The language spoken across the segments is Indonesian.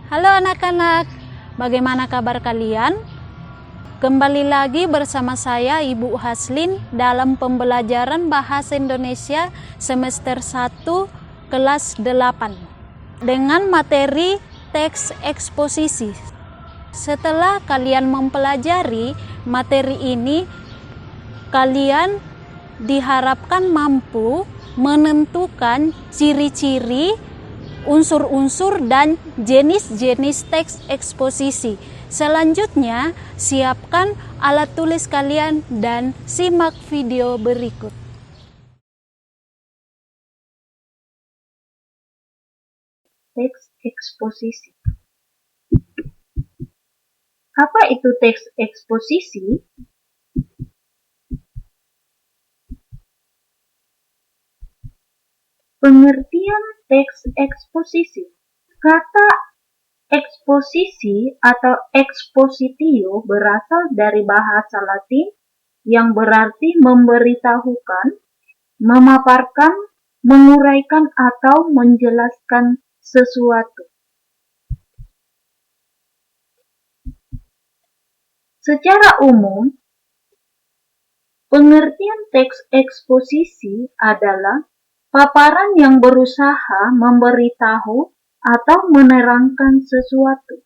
Halo anak-anak, bagaimana kabar kalian? Kembali lagi bersama saya Ibu Haslin dalam pembelajaran Bahasa Indonesia semester 1 kelas 8 dengan materi teks eksposisi. Setelah kalian mempelajari materi ini, kalian diharapkan mampu menentukan ciri-ciri, unsur-unsur dan jenis-jenis teks eksposisi. Selanjutnya, siapkan alat tulis kalian dan simak video berikut. Teks eksposisi. Apa itu teks eksposisi? Pengertian teks eksposisi. Kata eksposisi atau expositio berasal dari bahasa Latin yang berarti memberitahukan, memaparkan, menguraikan atau menjelaskan sesuatu. Secara umum, pengertian teks eksposisi adalah paparan yang berusaha memberitahu atau menerangkan sesuatu.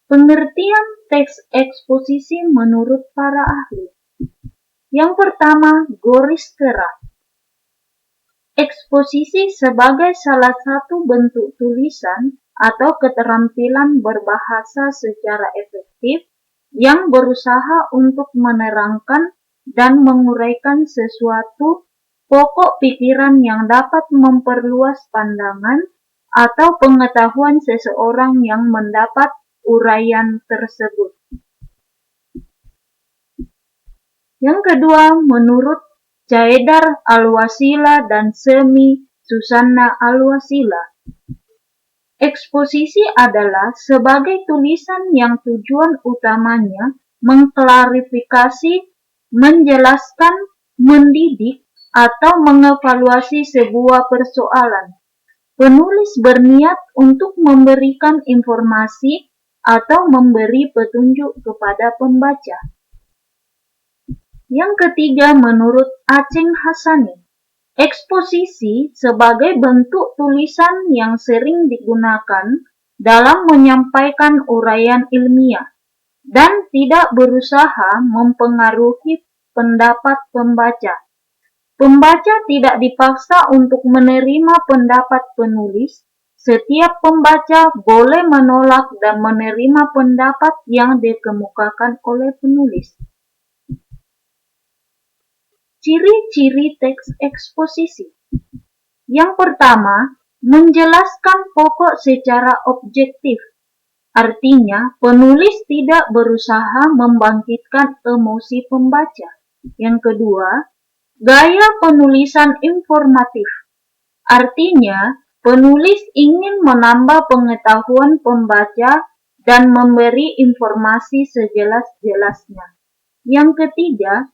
Pengertian teks eksposisi menurut para ahli. Yang pertama, garis keras. Eksposisi sebagai salah satu bentuk tulisan atau keterampilan berbahasa secara efektif yang berusaha untuk menerangkan dan menguraikan sesuatu pokok pikiran yang dapat memperluas pandangan atau pengetahuan seseorang yang mendapat uraian tersebut. Yang kedua, menurut Caedar Alwasila dan Semi Susanna Alwasila, eksposisi adalah sebagai tulisan yang tujuan utamanya mengklarifikasi, menjelaskan, mendidik, atau mengevaluasi sebuah persoalan. Penulis berniat untuk memberikan informasi atau memberi petunjuk kepada pembaca. Yang ketiga, menurut Aceng Hassani, eksposisi sebagai bentuk tulisan yang sering digunakan dalam menyampaikan uraian ilmiah dan tidak berusaha mempengaruhi pendapat pembaca. Pembaca tidak dipaksa untuk menerima pendapat penulis. Setiap pembaca boleh menolak dan menerima pendapat yang dikemukakan oleh penulis. Ciri-ciri teks eksposisi. Yang pertama, menjelaskan pokok secara objektif. Artinya, penulis tidak berusaha membangkitkan emosi pembaca. Yang kedua, gaya penulisan informatif. Artinya, penulis ingin menambah pengetahuan pembaca dan memberi informasi sejelas-jelasnya. Yang ketiga,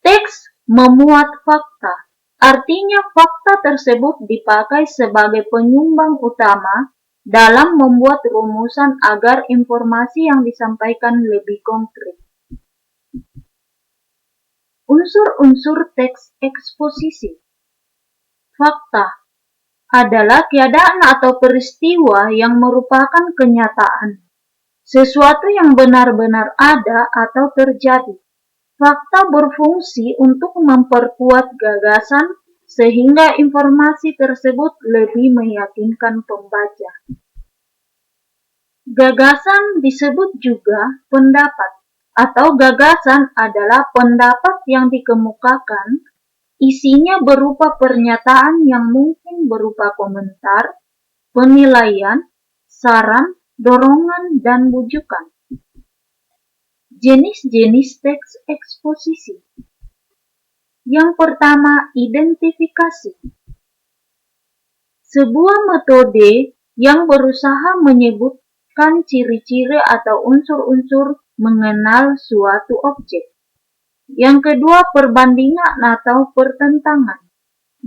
teks memuat fakta. Artinya, fakta tersebut dipakai sebagai penyumbang utama dalam membuat rumusan agar informasi yang disampaikan lebih konkret. Unsur-unsur teks eksposisi. Fakta adalah keadaan atau peristiwa yang merupakan kenyataan, sesuatu yang benar-benar ada atau terjadi. Fakta berfungsi untuk memperkuat gagasan sehingga informasi tersebut lebih meyakinkan pembaca. Gagasan disebut juga pendapat, atau gagasan adalah pendapat yang dikemukakan, isinya berupa pernyataan yang mungkin berupa komentar, penilaian, saran, dorongan, dan bujukan. Jenis-jenis teks eksposisi. Yang pertama, identifikasi. Sebuah metode yang berusaha menyebutkan ciri-ciri atau unsur-unsur mengenal suatu objek. Yang kedua, perbandingan atau pertentangan.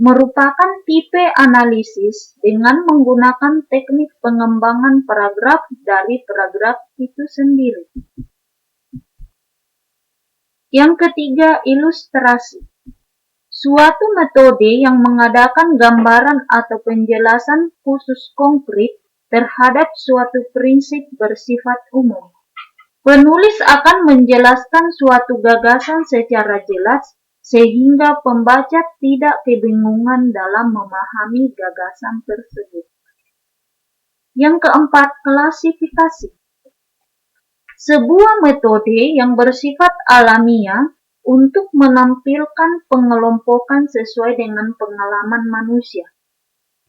merupakan tipe analisis dengan menggunakan teknik pengembangan paragraf dari paragraf itu sendiri. Yang ketiga, ilustrasi. Suatu metode yang mengadakan gambaran atau penjelasan khusus konkret terhadap suatu prinsip bersifat umum. Penulis akan menjelaskan suatu gagasan secara jelas sehingga pembaca tidak kebingungan dalam memahami gagasan tersebut. Yang keempat, klasifikasi. Sebuah metode yang bersifat alamiah untuk menampilkan pengelompokan sesuai dengan pengalaman manusia.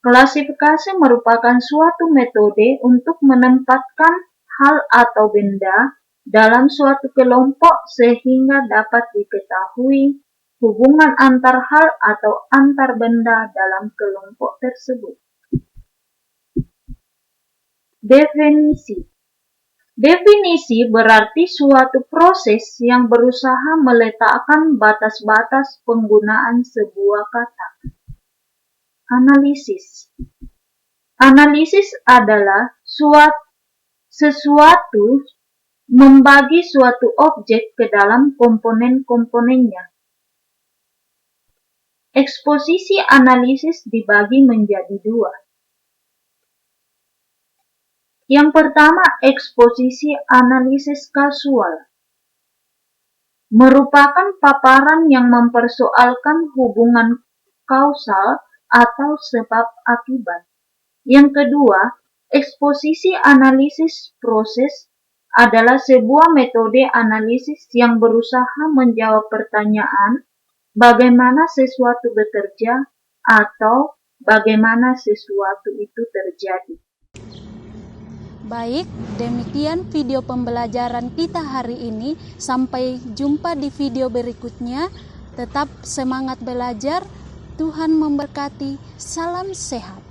Klasifikasi merupakan suatu metode untuk menempatkan hal atau benda dalam suatu kelompok sehingga dapat diketahui hubungan antar hal atau antar benda dalam kelompok tersebut. Definisi. Definisi berarti suatu proses yang berusaha meletakkan batas-batas penggunaan sebuah kata. Analisis. Analisis adalah sesuatu membagi suatu objek ke dalam komponen-komponennya. Eksposisi analisis dibagi menjadi dua. Yang pertama, eksposisi analisis kausal. Merupakan paparan yang mempersoalkan hubungan kausal atau sebab akibat. Yang kedua, eksposisi analisis proses adalah sebuah metode analisis yang berusaha menjawab pertanyaan bagaimana sesuatu bekerja atau bagaimana sesuatu itu terjadi. Baik, demikian video pembelajaran kita hari ini. Sampai jumpa di video berikutnya. Tetap semangat belajar. Tuhan memberkati. Salam sehat.